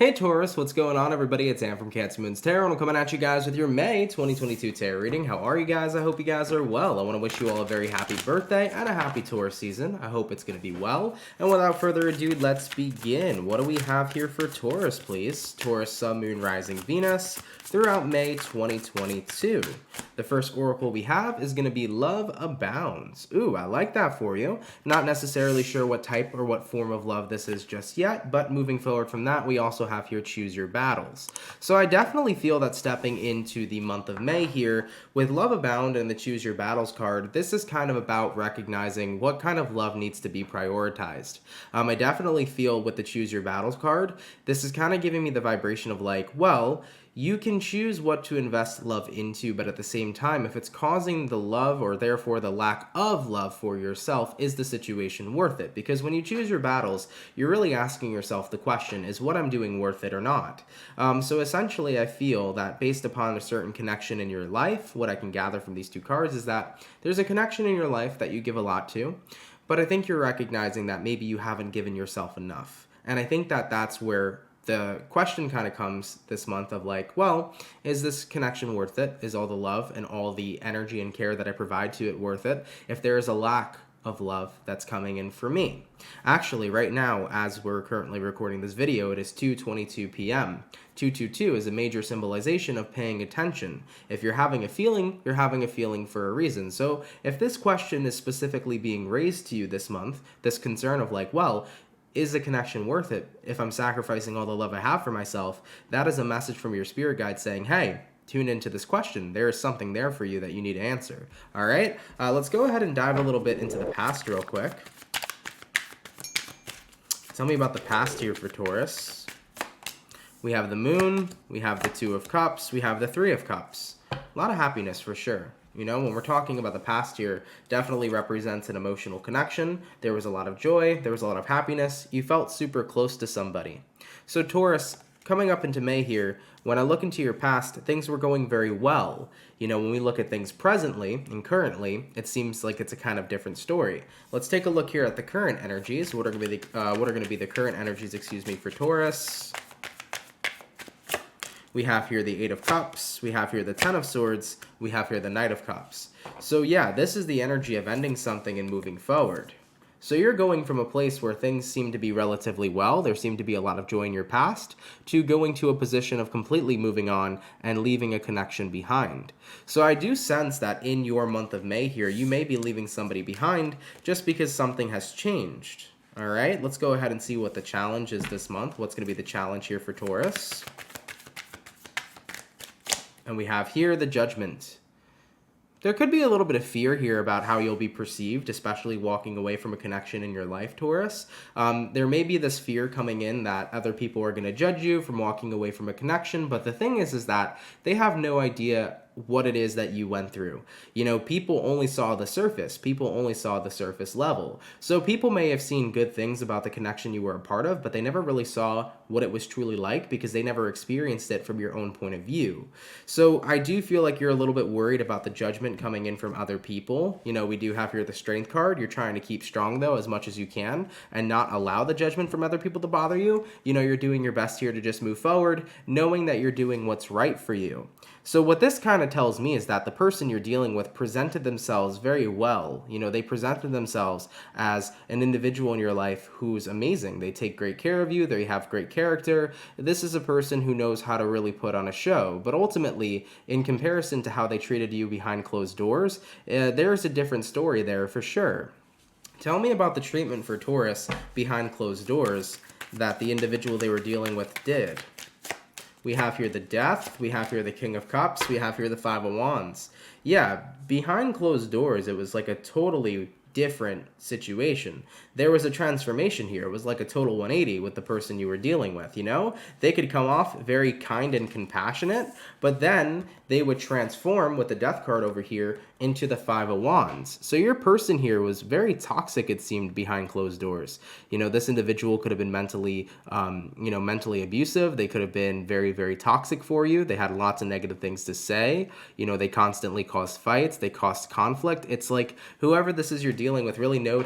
Hey Taurus, what's going on everybody? It's Am from CancerMoonsTarot, and I'm coming at you guys with your May 2022 tarot reading. How are you guys? I hope you guys are well. I want to wish you all a very happy birthday and a happy Taurus season. I hope it's going to be well. And without further ado, let's begin. What do we have here for Taurus, please? Taurus, Sun, Moon, Rising, Venus throughout May 2022. The first oracle we have is going to be Love Abounds. Ooh, I like that for you. Not necessarily sure what type or what form of love this is just yet, but moving forward from that, we also have here Choose Your Battles. So I definitely feel that stepping into the month of May here with Love Abound and the Choose Your Battles card, this is kind of about recognizing what kind of love needs to be prioritized. I definitely feel with the Choose Your Battles card, this is kind of giving me the vibration of like, well, you can choose what to invest love into, but at the same time, if it's causing the love or therefore the lack of love for yourself, is the situation worth it? Because when you choose your battles, you're really asking yourself the question, is what I'm doing worth it or not? So essentially, I feel that based upon a certain connection in your life, what I can gather from these two cards is that there's a connection in your life that you give a lot to, but I think you're recognizing that maybe you haven't given yourself enough. And I think that that's where the question kind of comes this month of like, well, is this connection worth it? Is all the love and all the energy and care that I provide to it worth it? If there is a lack of love that's coming in for me. Actually, right now, as we're currently recording this video, it is 2:22 p.m. 222 is a major symbolization of paying attention. If you're having a feeling, you're having a feeling for a reason. So if this question is specifically being raised to you this month, this concern of like, well, is the connection worth it if I'm sacrificing all the love I have for myself? That is a message from your spirit guide saying, hey, tune into this question. There is something there for you that you need to answer. All right, let's go ahead and dive a little bit into the past real quick. Tell me about the past here for Taurus. We have the Moon, we have the Two of Cups, we have the Three of Cups. A lot of happiness for sure. You know, when we're talking about the past year, definitely represents an emotional connection. There was a lot of joy. There was a lot of happiness. You felt super close to somebody. So Taurus, coming up into May here, when I look into your past, things were going very well. You know, when we look at things presently and currently, it seems like it's a kind of different story. Let's take a look here at the current energies. What are going to be the current energies, for Taurus? We have here the Eight of Cups, we have here the Ten of Swords, we have here the Knight of Cups. So yeah, this is the energy of ending something and moving forward. So you're going from a place where things seem to be relatively well, there seemed to be a lot of joy in your past, to going to a position of completely moving on and leaving a connection behind. So I do sense that in your month of May here, you may be leaving somebody behind just because something has changed. All right, let's go ahead and see what the challenge is this month. What's going to be the challenge here for Taurus? And we have here the Judgment. There could be a little bit of fear here about how you'll be perceived, especially walking away from a connection in your life, Taurus. There may be this fear coming in that other people are going to judge you from walking away from a connection, but the thing is that they have no idea what it is that you went through. You know, people only saw the surface. People only saw the surface level. So people may have seen good things about the connection you were a part of, but they never really saw what it was truly like because they never experienced it from your own point of view. So I do feel like you're a little bit worried about the judgment coming in from other people. You know, we do have here the Strength card. You're trying to keep strong though as much as you can and not allow the judgment from other people to bother you. You know, you're doing your best here to just move forward, knowing that you're doing what's right for you. So what this kind of tells me is that the person you're dealing with presented themselves very well. You know, they presented themselves as an individual in your life who's amazing. They take great care of you. They have great character. This is a person who knows how to really put on a show. But ultimately, in comparison to how they treated you behind closed doors, there's a different story there for sure. Tell me about the treatment for Taurus behind closed doors that the individual they were dealing with did. We have here the Death, we have here the King of Cups, we have here the Five of Wands. Yeah, behind closed doors, it was like a totally different situation. There was a transformation here. It was like a total 180 with the person you were dealing with, you know? They could come off very kind and compassionate, but then they would transform with the Death card over here into the Five of Wands. So your person here was very toxic, it seemed, behind closed doors. You know, this individual could have been mentally abusive. They could have been very, very toxic for you. They had lots of negative things to say. You know, they constantly caused fights. They caused conflict. It's like whoever this is you're dealing with really knew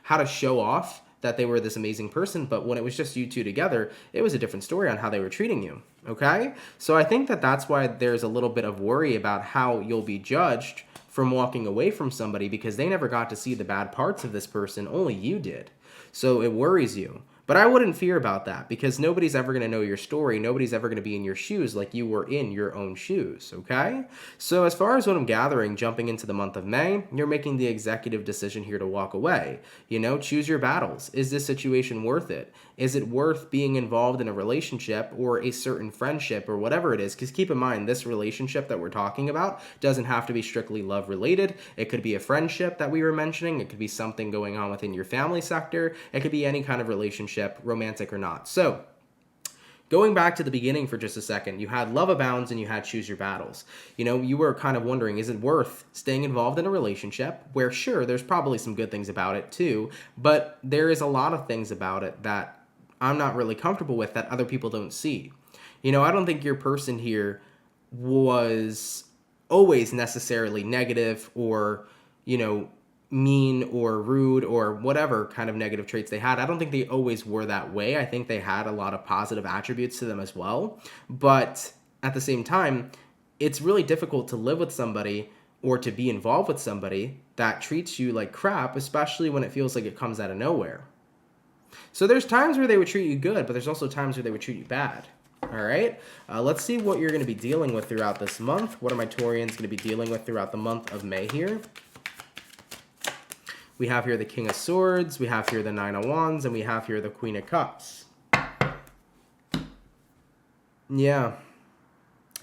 how to show off that they were this amazing person, but when it was just you two together, it was a different story on how they were treating you, okay? So I think that that's why there's a little bit of worry about how you'll be judged from walking away from somebody, because they never got to see the bad parts of this person, only you did. So it worries you. But I wouldn't fear about that, because nobody's ever going to know your story. Nobody's ever going to be in your shoes like you were in your own shoes, okay? So as far as what I'm gathering, jumping into the month of May, you're making the executive decision here to walk away. You know, choose your battles. Is this situation worth it? Is it worth being involved in a relationship or a certain friendship or whatever it is? Because keep in mind, this relationship that we're talking about doesn't have to be strictly love related. It could be a friendship that we were mentioning. It could be something going on within your family sector. It could be any kind of relationship, romantic or not. So going back to the beginning for just a second, you had love abounds and you had choose your battles. You know, you were kind of wondering, is it worth staying involved in a relationship where, sure, there's probably some good things about it too, but there is a lot of things about it that I'm not really comfortable with that other people don't see. You know, I don't think your person here was always necessarily negative or, you know, mean or rude or whatever kind of negative traits they had. I don't think they always were that way. I think they had a lot of positive attributes to them as well. But at the same time, it's really difficult to live with somebody or to be involved with somebody that treats you like crap, especially when it feels like it comes out of nowhere. So there's times where they would treat you good, but there's also times where they would treat you bad. All right, let's see what you're going to be dealing with throughout this month. What are my Taurians going to be dealing with throughout the month of May here? We have here the King of Swords, we have here the Nine of Wands, and we have here the Queen of Cups. Yeah,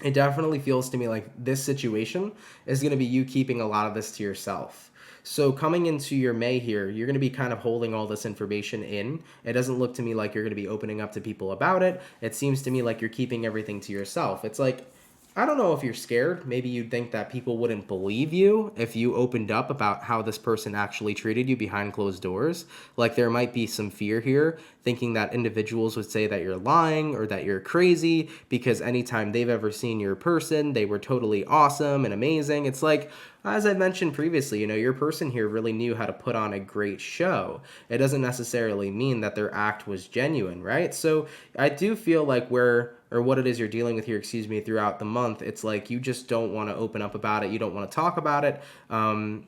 it definitely feels to me like this situation is going to be you keeping a lot of this to yourself. So coming into your May here, you're going to be kind of holding all this information in. It doesn't look to me like you're going to be opening up to people about it. It seems to me like you're keeping everything to yourself. It's like, I don't know if you're scared. Maybe you'd think that people wouldn't believe you if you opened up about how this person actually treated you behind closed doors. Like there might be some fear here, thinking that individuals would say that you're lying or that you're crazy because anytime they've ever seen your person, they were totally awesome and amazing. It's like, as I mentioned previously, you know, your person here really knew how to put on a great show. It doesn't necessarily mean that their act was genuine, right? So I do feel like what it is you're dealing with here, throughout the month, it's like you just don't want to open up about it. You don't want to talk about it.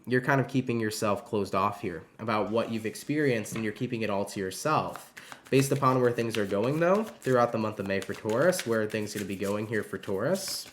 You're kind of keeping yourself closed off here about what you've experienced, and you're keeping it all to yourself. Based upon where things are going, though, throughout the month of May for Taurus, where are things going to be going here for Taurus?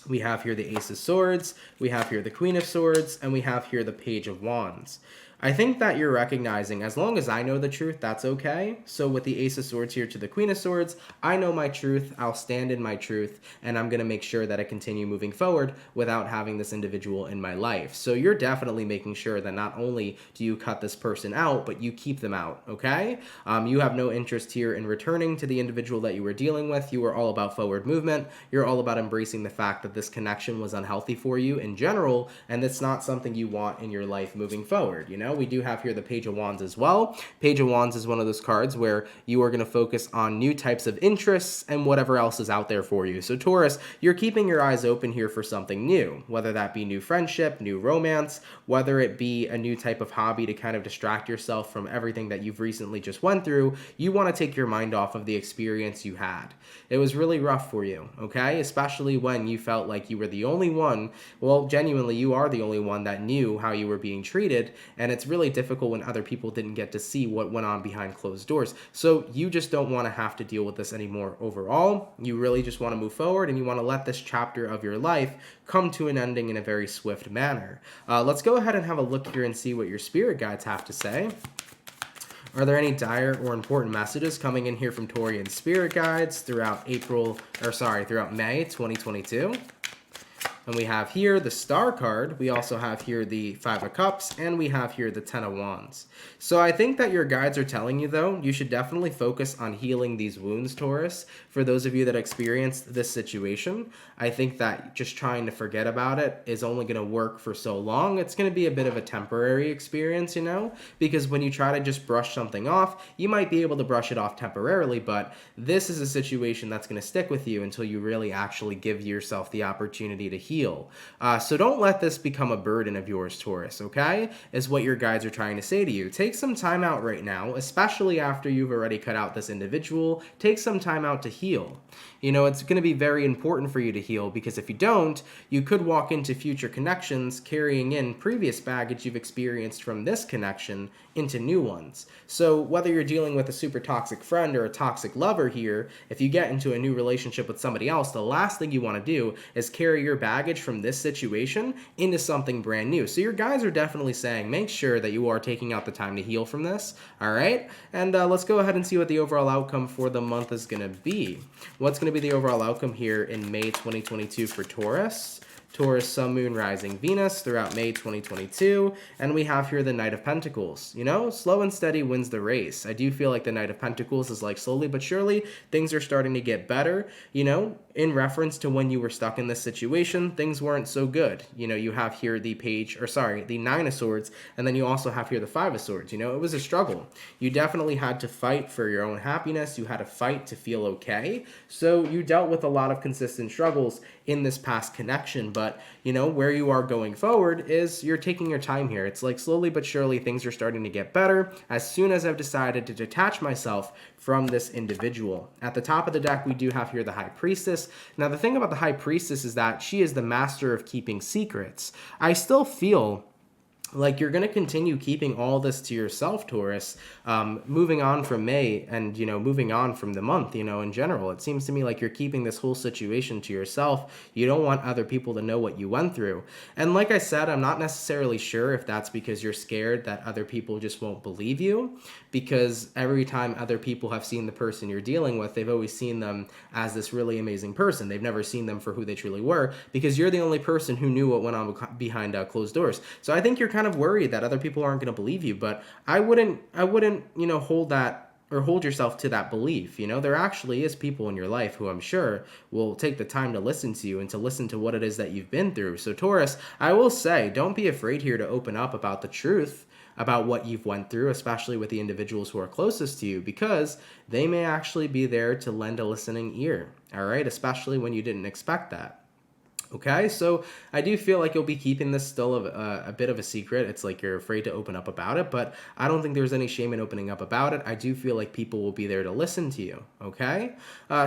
We have here the Ace of Swords, we have here the Queen of Swords, and we have here the Page of Wands. I think that you're recognizing, as long as I know the truth, that's okay. So with the Ace of Swords here to the Queen of Swords, I know my truth, I'll stand in my truth, and I'm going to make sure that I continue moving forward without having this individual in my life. So you're definitely making sure that not only do you cut this person out, but you keep them out, okay? You have no interest here in returning to the individual that you were dealing with. You were all about forward movement. You're all about embracing the fact that this connection was unhealthy for you in general, and it's not something you want in your life moving forward, you know? We do have here the Page of Wands as well. Page of Wands is one of those cards where you are going to focus on new types of interests and whatever else is out there for you. So Taurus, you're keeping your eyes open here for something new, whether that be new friendship, new romance, whether it be a new type of hobby to kind of distract yourself from everything that you've recently just went through. You want to take your mind off of the experience you had. It was really rough for you, okay? Especially when you felt like you were the only one, well, genuinely, you are the only one that knew how you were being treated, and it's really difficult when other people didn't get to see what went on behind closed doors. So you just don't want to have to deal with this anymore overall. You really just want to move forward, and you want to let this chapter of your life come to an ending in a very swift manner. Let's go ahead and have a look here and see what your spirit guides have to say. Are there any dire or important messages coming in here from Taurian spirit guides throughout May 2022? And we have here the Star card. We also have here the Five of Cups, and we have here the Ten of Wands. So I think that your guides are telling you, though, you should definitely focus on healing these wounds, Taurus. For those of you that experienced this situation, I think that just trying to forget about it is only going to work for so long. It's going to be a bit of a temporary experience, you know, because when you try to just brush something off, you might be able to brush it off temporarily, but this is a situation that's going to stick with you until you really actually give yourself the opportunity to heal heal. So don't let this become a burden of yours, Taurus, okay? Is what your guides are trying to say to you. Take some time out right now, especially after you've already cut out this individual. Take some time out to heal. You know, it's going to be very important for you to heal, because if you don't, you could walk into future connections carrying in previous baggage you've experienced from this connection into new ones. So whether you're dealing with a super toxic friend or a toxic lover here, if you get into a new relationship with somebody else, the last thing you want to do is carry your baggage from this situation into something brand new. So your guides are definitely saying, make sure that you are taking out the time to heal from this, all right? And let's go ahead and see what the overall outcome for the month is going to be. What's going to be the overall outcome here in May 2022 for Taurus? Taurus, Sun, Moon, Rising, Venus throughout May 2022. And we have here the Knight of Pentacles. You know, slow and steady wins the race. I do feel like the Knight of Pentacles is like slowly but surely things are starting to get better. You know, in reference to when you were stuck in this situation, things weren't so good. You know, you have here the the Nine of Swords, and then you also have here the Five of Swords. You know, it was a struggle. You definitely had to fight for your own happiness. You had to fight to feel okay. So you dealt with a lot of consistent struggles in this past connection, but you know, where you are going forward is you're taking your time here. It's like slowly but surely things are starting to get better as soon as I've decided to detach myself from this individual. At the top of the deck, we do have here the High Priestess. Now, the thing about the High Priestess is that she is the master of keeping secrets. I still feel like you're going to continue keeping all this to yourself, Taurus, moving on from May and, you know, moving on from the month, you know, in general. It seems to me like you're keeping this whole situation to yourself. You don't want other people to know what you went through. And like I said, I'm not necessarily sure if that's because you're scared that other people just won't believe you, because every time other people have seen the person you're dealing with, they've always seen them as this really amazing person. They've never seen them for who they truly were, because you're the only person who knew what went on behind closed doors. So I think you're kind of worried that other people aren't going to believe you, but I wouldn't, you know, hold yourself to that belief. You know, there actually is people in your life who I'm sure will take the time to listen to you and to listen to what it is that you've been through. So Taurus, I will say, don't be afraid here to open up about the truth about what you've went through, especially with the individuals who are closest to you, because they may actually be there to lend a listening ear, all right? Especially when you didn't expect that. Okay, so I do feel like you'll be keeping this still a bit of a secret. It's like you're afraid to open up about it, but I don't think there's any shame in opening up about it. I do feel like people will be there to listen to you, okay?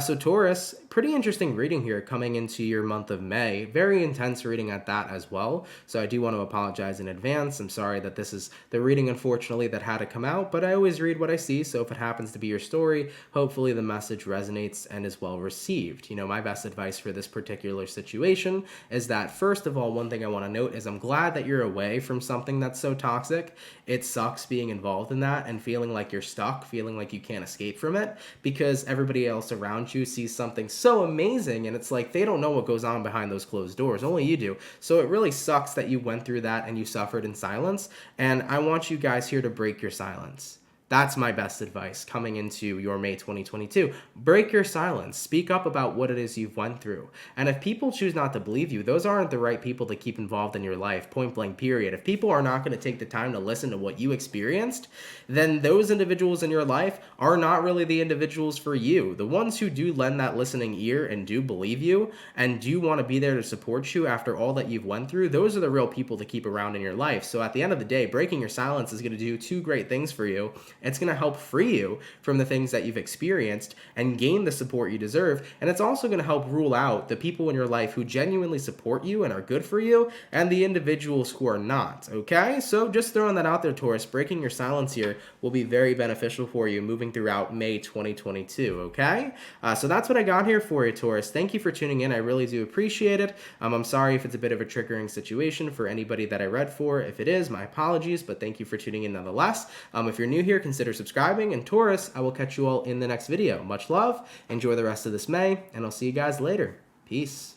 So Taurus, pretty interesting reading here coming into your month of May. Very intense reading at that as well. So I do want to apologize in advance. I'm sorry that this is the reading, unfortunately, that had to come out, but I always read what I see. So if it happens to be your story, hopefully the message resonates and is well received. You know, my best advice for this particular situation is that, first of all, one thing I want to note is I'm glad that you're away from something that's so toxic. It sucks being involved in that and feeling like you're stuck, feeling like you can't escape from it, because everybody else around you sees something so amazing and it's like they don't know what goes on behind those closed doors. Only you do. So it really sucks that you went through that and you suffered in silence. And I want you guys here to break your silence. That's my best advice coming into your May 2022. Break your silence. Speak up about what it is you've went through. And if people choose not to believe you, those aren't the right people to keep involved in your life, point blank period. If people are not going to take the time to listen to what you experienced, then those individuals in your life are not really the individuals for you. The ones who do lend that listening ear and do believe you and do want to be there to support you after all that you've went through, those are the real people to keep around in your life. So at the end of the day, breaking your silence is going to do two great things for you. It's going to help free you from the things that you've experienced and gain the support you deserve. And it's also going to help rule out the people in your life who genuinely support you and are good for you, and the individuals who are not, okay? So just throwing that out there, Taurus, breaking your silence here will be very beneficial for you moving throughout May 2022, okay? So that's what I got here for you, Taurus. Thank you for tuning in. I really do appreciate it. I'm sorry if it's a bit of a triggering situation for anybody that I read for. If it is, my apologies, but thank you for tuning in nonetheless. If you're new here, consider subscribing, and Taurus, I will catch you all in the next video. Much love, enjoy the rest of this May, and I'll see you guys later. Peace.